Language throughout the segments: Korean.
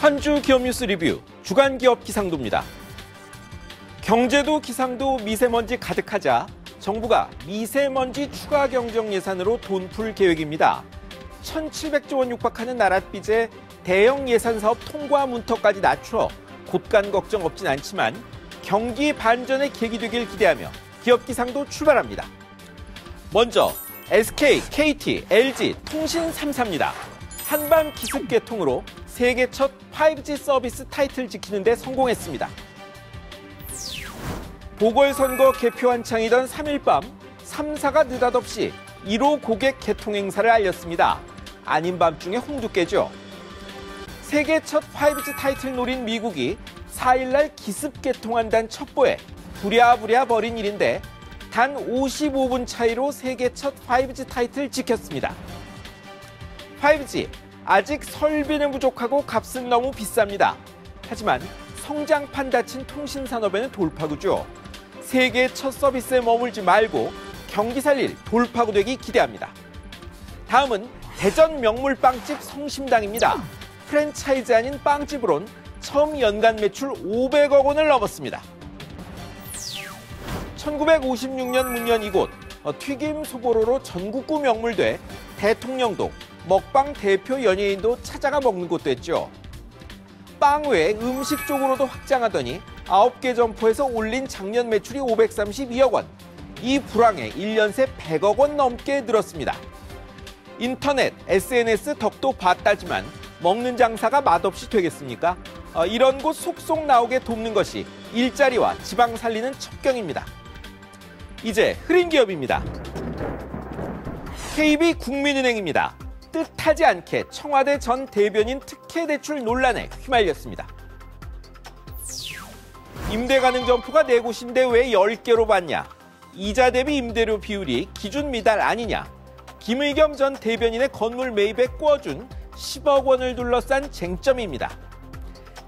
한 주 기업 뉴스 리뷰 주간 기업 기상도입니다. 경제도 기상도 미세먼지 가득하자 정부가 미세먼지 추가 경정 예산으로 돈 풀 계획입니다. 1,700조 원 육박하는 나랏빚에 대형 예산 사업 통과 문턱까지 낮춰 곳간 걱정 없진 않지만 경기 반전의 계기 되길 기대하며 기업 기상도 출발합니다. 먼저 SK, KT, LG, 통신 3사입니다. 한밤 기습 개통으로 세계 첫 5G 서비스 타이틀 지키는 데 성공했습니다. 보궐선거 개표 한창이던 3일 밤 3사가 느닷없이 1호 고객 개통 행사를 알렸습니다. 아닌 밤중에 홍두깨죠. 세계 첫 5G 타이틀 노린 미국이 4일날 기습 개통한다는 첩보에 부랴부랴 벌인 일인데 단 55분 차이로 세계 첫 5G 타이틀 지켰습니다. 5G, 아직 설비는 부족하고 값은 너무 비쌉니다. 하지만 성장판 닫힌 통신산업에는 돌파구죠. 세계 첫 서비스에 머물지 말고 경기 살릴 돌파구 되기 기대합니다. 다음은 대전 명물빵집 성심당입니다. 프랜차이즈 아닌 빵집으론 처음 연간 매출 500억 원을 넘었습니다. 1956년 문 연 이곳, 튀김 소보로로 전국구 명물돼 대통령도 먹방 대표 연예인도 찾아가 먹는 곳도 했죠. 빵 외에 음식 쪽으로도 확장하더니 9개 점포에서 올린 작년 매출이 532억 원. 이 불황에 1년 새 100억 원 넘게 늘었습니다. 인터넷, SNS 덕도 봤다지만 먹는 장사가 맛없이 되겠습니까? 이런 곳 속속 나오게 돕는 것이 일자리와 지방 살리는 첩경입니다. 이제 흐린 기업입니다. KB국민은행입니다. 뜻하지 않게 청와대 전 대변인 특혜 대출 논란에 휘말렸습니다. 임대 가능 점포가 4곳인데 왜 10개로 받냐? 이자 대비 임대료 비율이 기준 미달 아니냐? 김의겸 전 대변인의 건물 매입에 꿔준 10억 원을 둘러싼 쟁점입니다.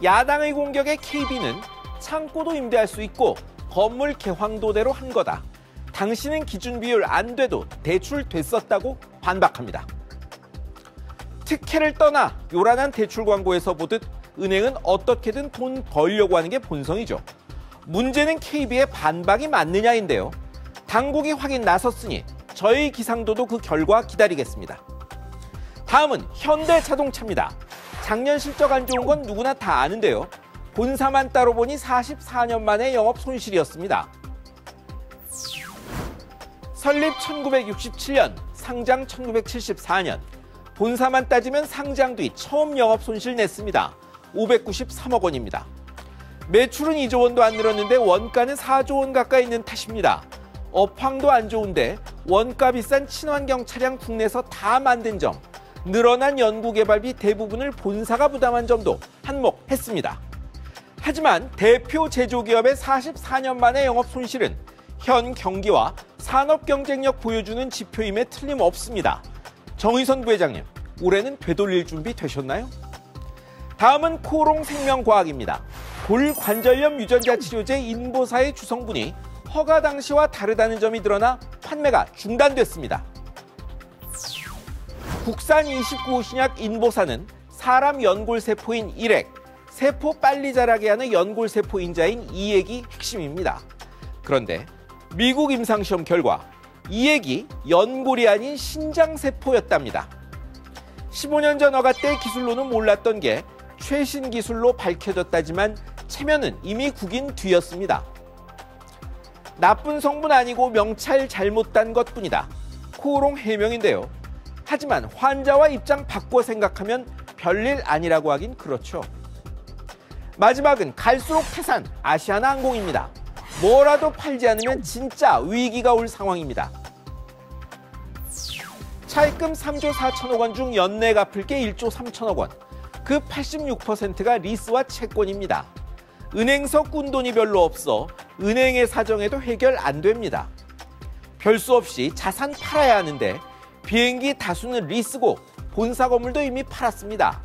야당의 공격에 KB는 창고도 임대할 수 있고 건물 개황도대로 한 거다. 당신은 기준 비율 안 돼도 대출 됐었다고 반박합니다. 특혜를 떠나 요란한 대출 광고에서 보듯 은행은 어떻게든 돈 벌려고 하는 게 본성이죠. 문제는 KB의 반박이 맞느냐인데요. 당국이 확인 나섰으니 저희 기상도도 그 결과 기다리겠습니다. 다음은 현대자동차입니다. 작년 실적 안 좋은 건 누구나 다 아는데요. 본사만 따로 보니 44년 만의 영업 손실이었습니다. 설립 1967년, 상장 1974년. 본사만 따지면 상장 뒤 처음 영업 손실 냈습니다. 593억 원입니다. 매출은 2조 원도 안 늘었는데 원가는 4조 원 가까이 있는 탓입니다. 업황도 안 좋은데 원가 비싼 친환경 차량 국내에서 다 만든 점, 늘어난 연구개발비 대부분을 본사가 부담한 점도 한몫했습니다. 하지만 대표 제조기업의 44년 만의 영업 손실은 현 경기와 산업 경쟁력 보여주는 지표임에 틀림없습니다. 정의선 부회장님, 올해는 되돌릴 준비 되셨나요? 다음은 코롱생명과학입니다. 골관절염 유전자 치료제 인보사의 주성분이 허가 당시와 다르다는 점이 드러나 판매가 중단됐습니다. 국산 29호 신약 인보사는 사람 연골세포인 일액, 세포 빨리 자라게 하는 연골세포 인자인 이액이 핵심입니다. 그런데 미국 임상시험 결과 이액이 연골이 아닌 신장세포였답니다. 15년 전 어가 때 기술로는 몰랐던 게 최신 기술로 밝혀졌다지만 체면은 이미 구긴 뒤였습니다. 나쁜 성분 아니고 명찰 잘못 단 것뿐이다. 코오롱 해명인데요. 하지만 환자와 입장 바꿔 생각하면 별일 아니라고 하긴 그렇죠. 마지막은 갈수록 태산 아시아나항공입니다. 뭐라도 팔지 않으면 진짜 위기가 올 상황입니다. 차입금 3조 4천억 원 중 연내 갚을 게 1조 3천억 원. 그 86%가 리스와 채권입니다. 은행서 꾼 돈이 별로 없어 은행의 사정에도 해결 안 됩니다. 별 수 없이 자산 팔아야 하는데 비행기 다수는 리스고 본사 건물도 이미 팔았습니다.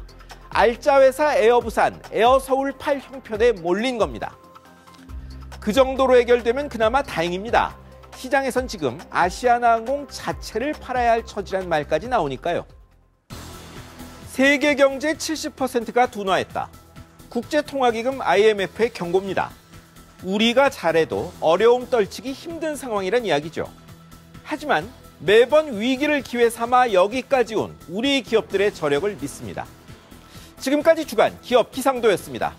알짜 회사 에어부산, 에어서울 팔 형편에 몰린 겁니다. 그 정도로 해결되면 그나마 다행입니다. 시장에선 지금 아시아나항공 자체를 팔아야 할 처지란 말까지 나오니까요. 세계 경제의 70%가 둔화했다. 국제통화기금 IMF의 경고입니다. 우리가 잘해도 어려움 떨치기 힘든 상황이란 이야기죠. 하지만 매번 위기를 기회 삼아 여기까지 온 우리 기업들의 저력을 믿습니다. 지금까지 주간 기업 기상도였습니다.